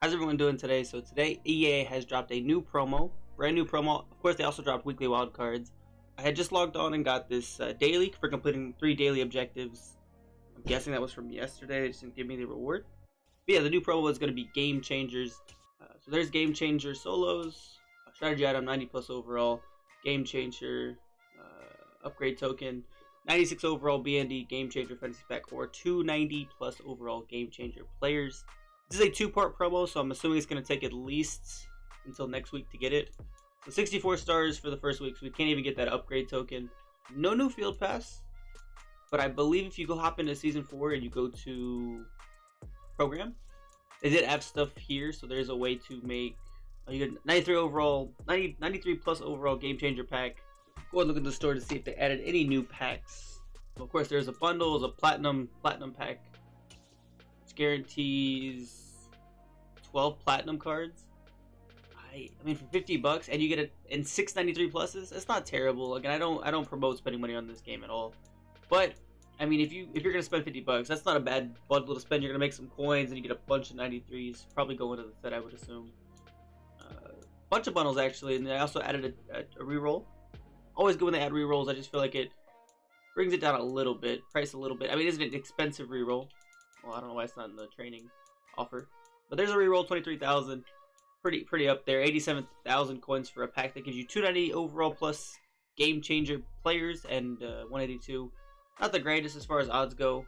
How's everyone doing today? So today EA has dropped a new promo, brand new promo. Of course, they also dropped weekly wildcards. I had just logged on and got this daily for completing 3 daily objectives. I'm guessing that was from yesterday. They just didn't give me the reward. But yeah, the new promo is going to be game changers. So there's game changer solos, strategy item 90 plus overall, game changer, upgrade token, 96 overall BND game changer fantasy pack, or 290 plus overall game changer players. This is a 2-part promo, so I'm assuming it's going to take at least until next week to get it. So 64 stars for the first week, so we can't even get that upgrade token. No new field pass, but I believe if you go hop into season 4 and you go to program, they did have stuff here, so there's a way to make you get 93 overall, 93 plus overall game changer pack. Go and look at the store to see if they added any new packs. So of course, there's a bundle, there's a platinum pack. Guarantees 12 platinum cards. I mean, for $50 and you get it in 693 pluses, it's not terrible. Again, I don't promote spending money on this game at all. But I mean, if you're gonna spend $50, that's not a bad bundle to spend. You're gonna make some coins and you get a bunch of 93s. Probably go into the set, I would assume. Bunch of bundles actually, and they also added a reroll. Always good when they add rerolls. I just feel like it brings it down a little bit, price a little bit. I mean, it isn't an expensive reroll. Well, I don't know why it's not in the training offer. But there's a reroll, 23,000. Pretty up there. 87,000 coins for a pack that gives you 290 overall plus game changer players and 182. Not the greatest as far as odds go.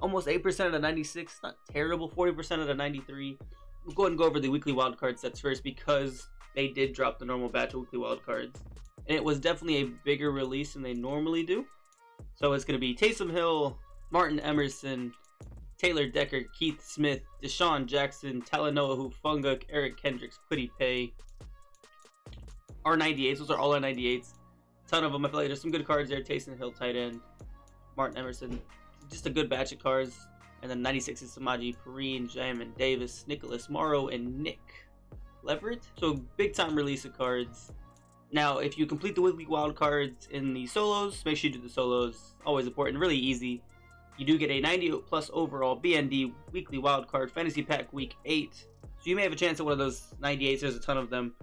Almost 8% of the 96. Not terrible. 40% of the 93. We'll go ahead and go over the weekly wildcard sets first because they did drop the normal batch of weekly wildcards. And it was definitely a bigger release than they normally do. So it's going to be Taysom Hill, Martin Emerson, Taylor Decker, Keith Smith, Deshaun Jackson, Talanoa Hufanga, Eric Kendricks, Quiddy Pay. R98s, those are all R98s. Ton of them. I feel like there's some good cards there. Taysom Hill, tight end. Martin Emerson. Just a good batch of cards. And then 96 is Samaji Perine, Jamin Davis, Nicholas Morrow, and Nick Leverett. So big time release of cards. Now, if you complete the weekly wild cards in the solos, make sure you do the solos. Always important. Really easy. You do get a 90 plus overall BND weekly wildcard fantasy pack week 8. So you may have a chance at one of those 98s. There's a ton of them.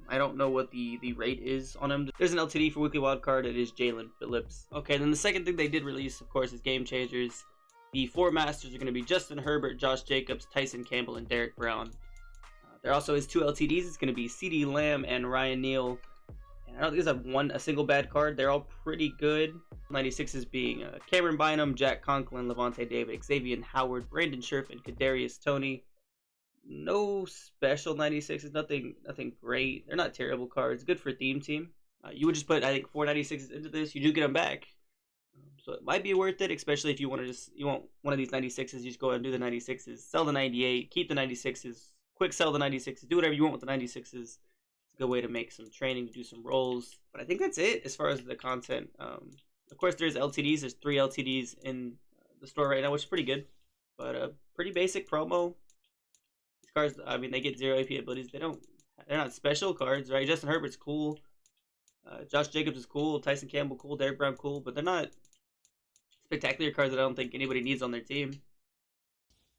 I don't know what the rate is on them. There's an LTD for weekly wildcard. It is Jalen Phillips. Okay, then the second thing they did release, of course, is Game Changers. The 4 masters are going to be Justin Herbert, Josh Jacobs, Tyson Campbell, and Derek Brown. There also is 2 LTDs. It's going to be CeeDee Lamb and Ryan Neal. And I don't think there's a single bad card. They're all pretty good. 96s being Cameron Bynum, Jack Conklin, Levante David, Xavier Howard, Brandon Scherf, and Kadarius Toney. No special 96s, nothing great. They're not terrible cards. Good for theme team. You would just put, I think, 4 96s into this. You do get them back. So it might be worth it, especially if you want one of these 96s. You just go ahead and do the 96s. Sell the 98. Keep the 96s. Quick sell the 96s. Do whatever you want with the 96s. It's a good way to make some training, do some rolls. But I think that's it as far as the content. Of course, there's LTDs. There's 3 LTDs in the store right now, which is pretty good. But a pretty basic promo. These cards, I mean, they get 0 AP abilities. They're not special cards, right? Justin Herbert's cool. Josh Jacobs is cool. Tyson Campbell cool. Derek Brown cool. But they're not spectacular cards that I don't think anybody needs on their team.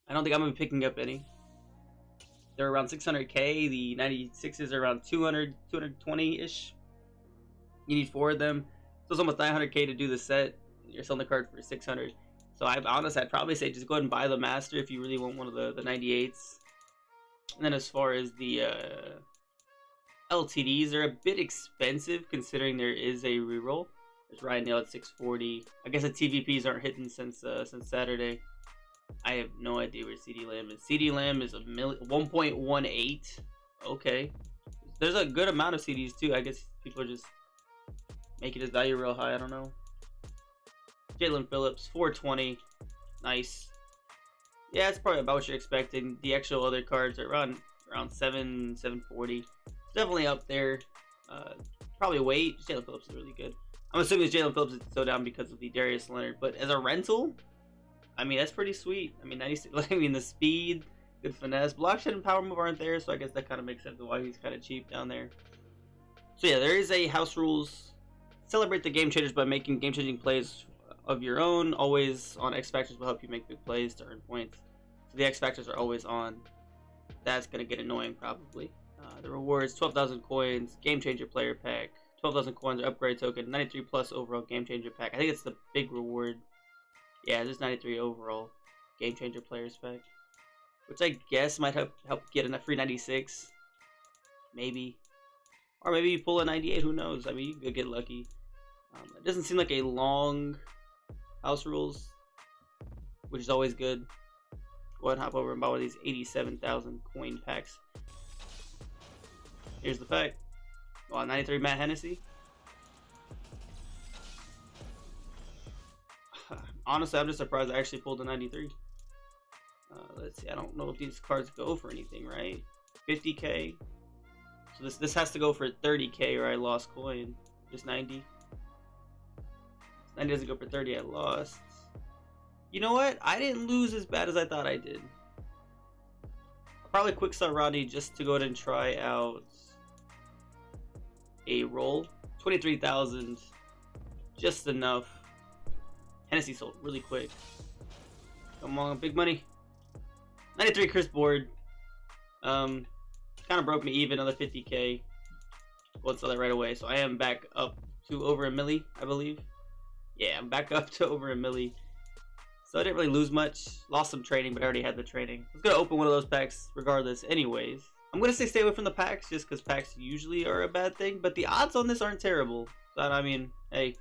I don't think I'm going to be picking up any. They're around 600k. The 96s are around 200, 220-ish. You need 4 of them. So it's almost 900k to do the set. You're selling the card for 600. So I'd probably say just go ahead and buy the master if you really want one of the 98s. And then as far as the LTDs, they're a bit expensive considering there is a reroll. There's Ryan Neal at 640. I guess the TVPs aren't hitting since Saturday. I have no idea where CeeDee Lamb is. CeeDee Lamb is 1.18. Okay. There's a good amount of CDs too. I guess people are just making his value real high. I don't know. Jalen Phillips, 420. Nice. Yeah, it's probably about what you're expecting. The actual other cards are around 740. Definitely up there. Probably wait. Jalen Phillips is really good. I'm assuming Jalen Phillips is so down because of the Darius Leonard. But as a rental, I mean, that's pretty sweet. I mean, 96. I mean, the speed, good finesse. Block shed and power move aren't there, so I guess that kind of makes sense of why he's kind of cheap down there. So yeah, there is a house rules. Celebrate the game changers by making game changing plays of your own. Always on X Factors will help you make big plays to earn points. So the X Factors are always on. That's gonna get annoying probably. The rewards: 12,000 coins, game changer player pack, 12,000 coins or upgrade token, 93 plus overall game changer pack. I think it's the big reward. Yeah, there's 93 overall game changer players pack, which I guess might help get a free 96, maybe, or maybe you pull a 98. Who knows? I mean, you could get lucky. It doesn't seem like a long house rules, which is always good. Go ahead and hop over and buy one of these 87,000 coin packs. Here's the pack. Wow, 93 Matt Hennessy. Honestly, I'm just surprised I actually pulled a 93. Let's see. I don't know if these cards go for anything, right? 50k. So this has to go for 30k, or I lost coin. Just 90. 90 doesn't go for 30. I lost. You know what? I didn't lose as bad as I thought I did. I'll probably quick start Rodney just to go ahead and try out a roll. 23,000, just enough. Hennessy sold really quick. Come on, big money. 93 Chris board. Kind of broke me even, another 50k. We'll sell that right away. So I am back up to over a milli, I believe. Yeah, I'm back up to over a milli. So I didn't really lose much. Lost some trading, but I already had the trading. I was going to open one of those packs regardless anyways. I'm going to say stay away from the packs just because packs usually are a bad thing. But the odds on this aren't terrible. So, I mean, hey.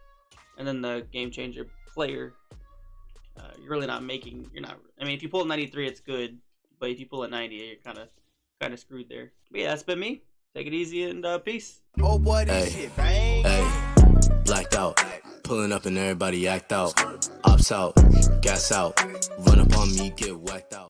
And then the game changer player. You're really not making... I mean, if you pull a 93, it's good. But if you pull a 90, you're kind of screwed there. But yeah, that's been me. Take it easy and peace. Oh boy, this shit, bang. Hey, blacked out. Pulling up and everybody act out. Ops out, gas out. Run up on me, get whacked out.